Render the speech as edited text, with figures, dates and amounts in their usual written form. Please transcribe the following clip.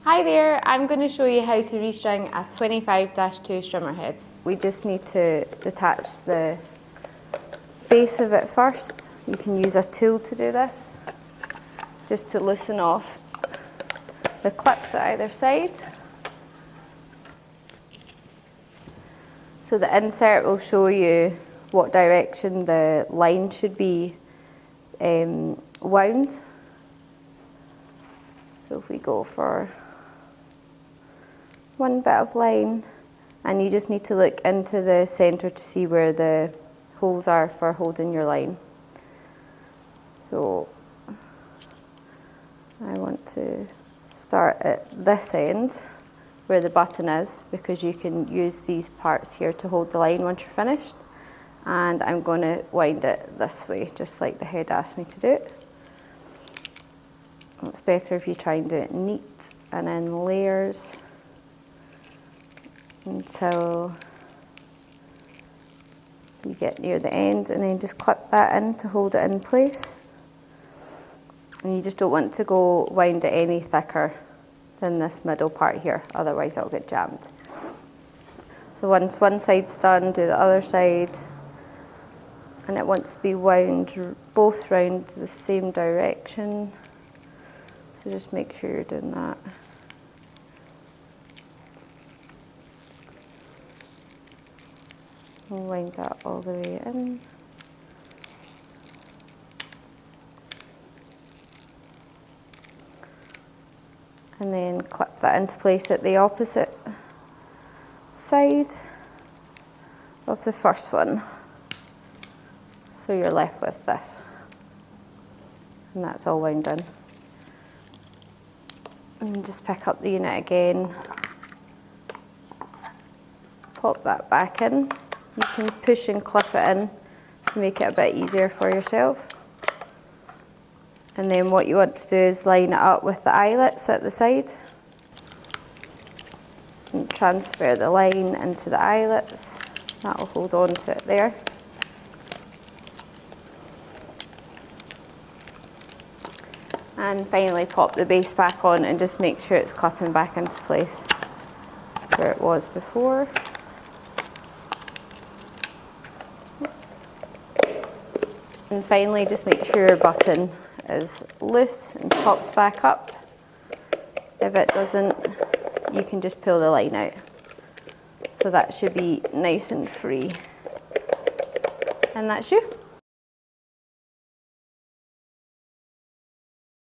Hi there, I'm going to show you how to restring a 25-2 strimmer head. We just need to detach the base of it first. You can use a tool to do this, just to loosen off the clips at either side. So the insert will show you what direction the line should be wound. So if we go for one bit of line, and you just need to look into the centre to see where the holes are for holding your line. So I want to start at this end where the button is, because you can use these parts here to hold the line once you're finished. And I'm going to wind it this way, just like the head asked me to do it. It's better if you try and do it neat and in layers until you get near the end, and then just clip that in to hold it in place. And you just don't want to go wind it any thicker than this middle part here, otherwise it'll get jammed. So once one side's done, do the other side, and it wants to be wound both round the same direction, so just make sure you're doing that. We'll wind that all the way in. And then clip that into place at the opposite side of the first one. So you're left with this. And that's all wound in. And just pick up the unit again. Pop that back in. You can push and clip it in to make it a bit easier for yourself. And then what you want to do is line it up with the eyelets at the side. And transfer the line into the eyelets. That will hold on to it there. And finally pop the base back on and just make sure it's clipping back into place where it was before. And finally, just make sure your button is loose and pops back up. If it doesn't, you can just pull the line out. So that should be nice and free. And that's you.